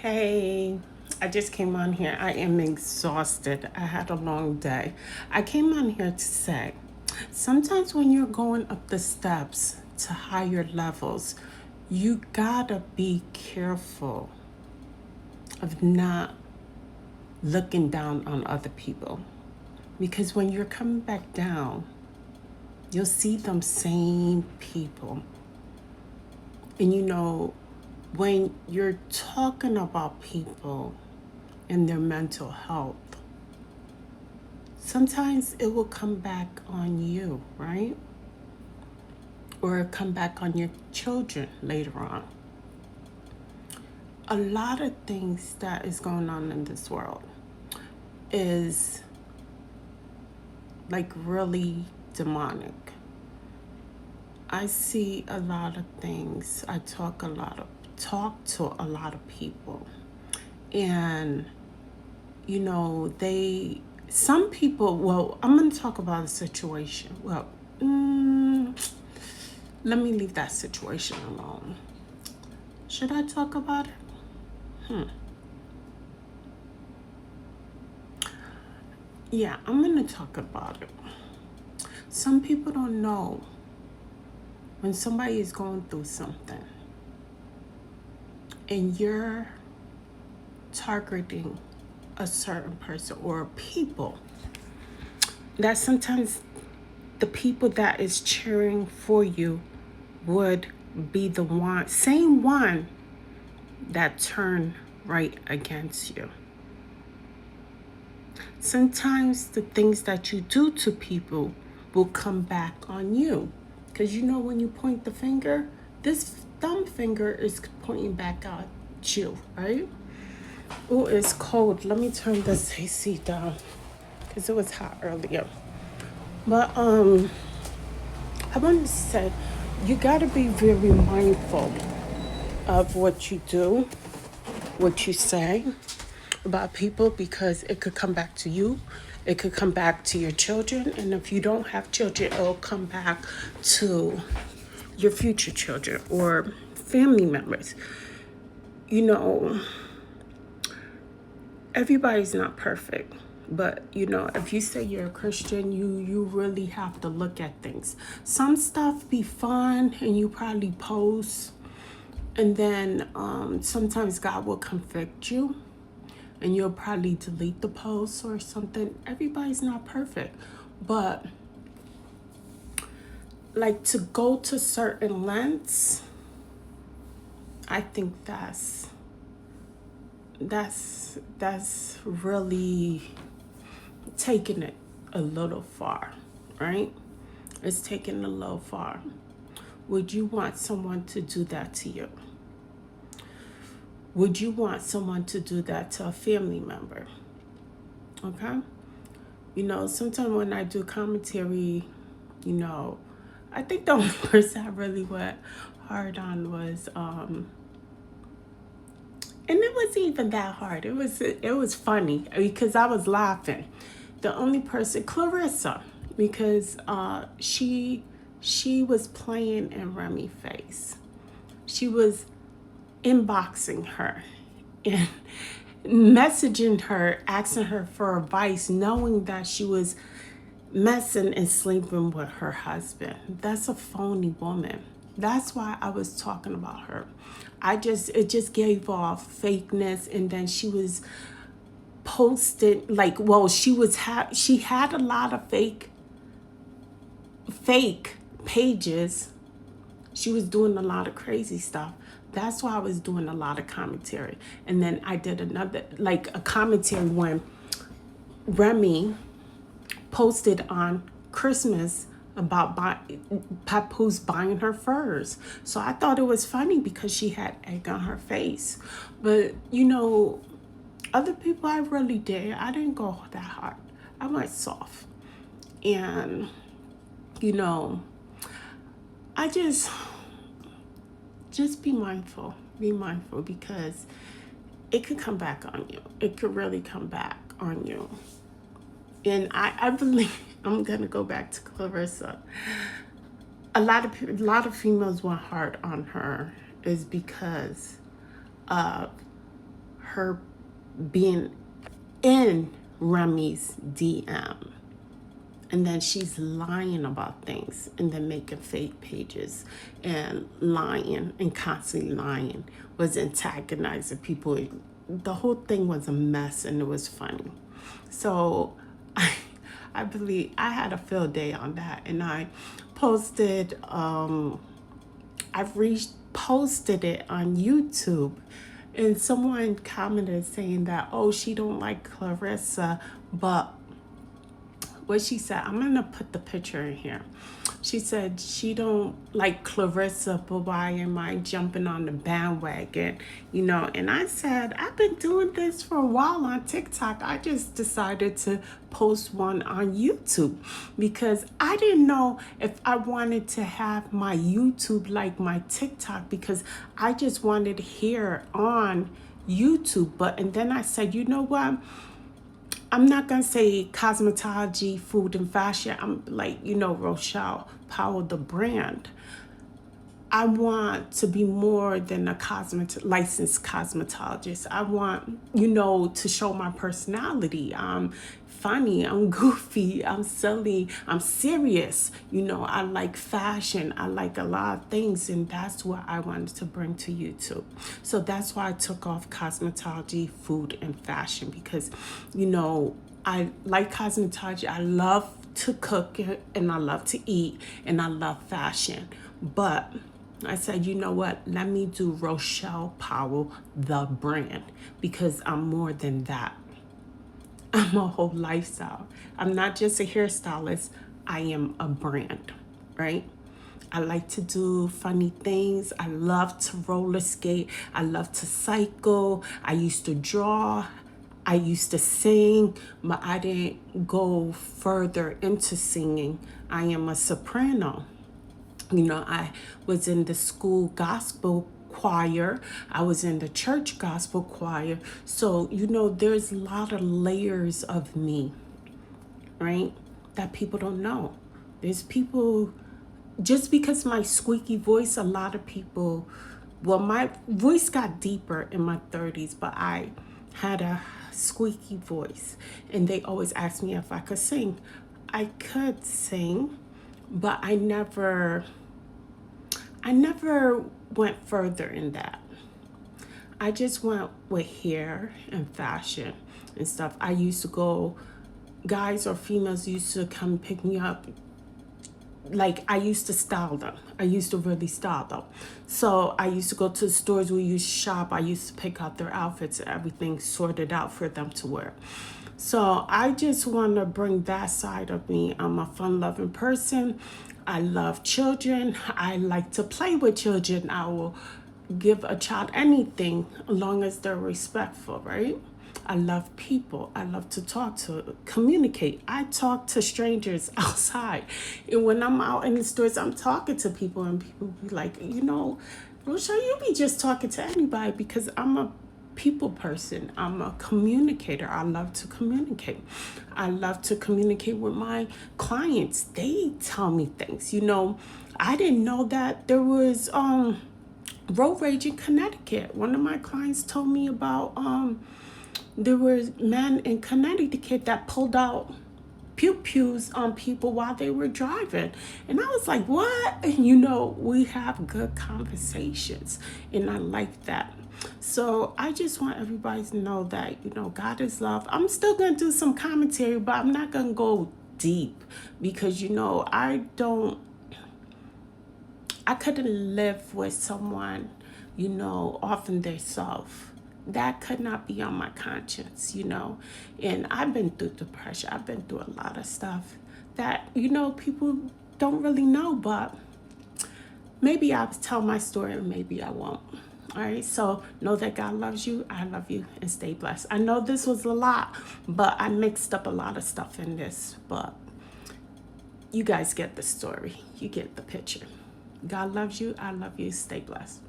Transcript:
Hey, I just came on here. I am exhausted. I had a long day. I came on here to say sometimes when you're going up the steps to higher levels, you gotta be careful of not looking down on other people. Because when you're coming back down, you'll see them same people. And when you're talking about people and their mental health, sometimes it will come back on you, right? Or come back on your children later on. A lot of things that is going on in this world is like really demonic. I see a lot of things. I talk to a lot of people. And some people, well, I'm going to talk about a situation. Well, let me leave that situation alone. Should I talk about it? Yeah, I'm going to talk about it. Some people don't know when somebody is going through something and you're targeting a certain person or people, that sometimes the people that is cheering for you would be the same one that turn right against you. Sometimes the things that you do to people will come back on you. Because when you point the finger, this thumb finger is pointing back at you, right? Oh, it's cold. Let me turn this AC down because it was hot earlier. But I want to say you got to be very mindful of what you do, what you say about people, because it could come back to you. It could come back to your children. And if you don't have children, it'll come back to your future children or family members. Everybody's not perfect. But, if you say you're a Christian, you really have to look at things. Some stuff be fun and you probably post. And then sometimes God will convict you. And you'll probably delete the post or something. Everybody's not perfect. But like to go to certain lengths, I think that's really taking it a little far, right? It's taking it a little far. Would you want someone to do that to you? Would you want someone to do that to a family member? Okay? Sometimes when I do commentary, I think the only person I really went hard on was, and it wasn't even that hard. It was funny because I was laughing. The only person, Clarissa, because she was playing in Remy's face. She was inboxing her and messaging her, asking her for advice, knowing that she was messing and sleeping with her husband. That's a phony woman. That's why I was talking about her. It just gave off fakeness, and then she was posted she had a lot of fake pages. She was doing a lot of crazy stuff. That's why I was doing a lot of commentary. And then I did another, like a commentary when Remy posted on Christmas about Papoose buying her furs. So I thought it was funny because she had egg on her face. But, other people I really did. I didn't go that hard. I went soft. And, I just be mindful. Be mindful because it could come back on you. It could really come back on you. And I believe, I'm going to go back to Clarissa. A lot of females went hard on her is because her being in Remy's DM. And then she's lying about things and then making fake pages and lying and constantly lying, was antagonizing people. The whole thing was a mess and it was funny. So I believe I had a field day on that, and I posted, I've posted it on YouTube, and someone commented saying that, oh, she don't like Clarissa, but what she said, I'm gonna put the picture in here. She said she don't like Clarissa, but why am I jumping on the bandwagon? You know, and I said, I've been doing this for a while on TikTok. I just decided to post one on YouTube because I didn't know if I wanted to have my YouTube like my TikTok, because I just wanted to hear on YouTube. And then I said, you know what? I'm not going to say cosmetology, food, and fashion. I'm like, Rochelle, Powell, the brand. I want to be more than a licensed cosmetologist. I want, to show my personality. I'm funny, I'm goofy, I'm silly, I'm serious. I like fashion. I like a lot of things, and that's what I wanted to bring to YouTube. So that's why I took off cosmetology, food, and fashion, because, I like cosmetology. I love to cook and I love to eat and I love fashion. But I said, you know what? Let me do Rochelle Powell, the brand, because I'm more than that. I'm a whole lifestyle. I'm not just a hairstylist. I am a brand, right? I like to do funny things. I love to roller skate. I love to cycle. I used to draw. I used to sing, but I didn't go further into singing. I am a soprano. I was in the school gospel choir. I was in the church gospel choir. So, there's a lot of layers of me, right? That people don't know. There's people, just because my squeaky voice, a lot of people, my voice got deeper in my 30s, but I had a squeaky voice, and they always asked me if I could sing. I could sing, but I never went further in that. I just went with hair and fashion and stuff. I used to go, guys or females used to come pick me up. Like, I used to style them. I used to really style them. So I used to go to the stores where you shop. I used to pick out their outfits and everything sorted out for them to wear. So I just want to bring that side of me. I'm a fun-loving person. I love children. I like to play with children. I will give a child anything as long as they're respectful, right? I love people. I love to talk to, communicate. I talk to strangers outside. And when I'm out in the stores, I'm talking to people, and people be like, Rochelle, you be just talking to anybody, because I'm a people person. I'm a communicator. I love to communicate. I love to communicate with my clients. They tell me things. I didn't know that there was road rage in Connecticut. One of my clients told me about there were men in Connecticut that pulled out pew-pews on people while they were driving. And I was like, what? And we have good conversations, and I like that. So I just want everybody to know that, God is love. I'm still going to do some commentary, but I'm not going to go deep, because, I couldn't live with someone, offing their self. That could not be on my conscience, and I've been through depression. I've been through a lot of stuff that, people don't really know, but maybe I'll tell my story and maybe I won't. All right, so know that God loves you. I love you, and stay blessed. I know this was a lot, but I mixed up a lot of stuff in this, but you guys get the story. You get the picture. God loves you. I love you. Stay blessed.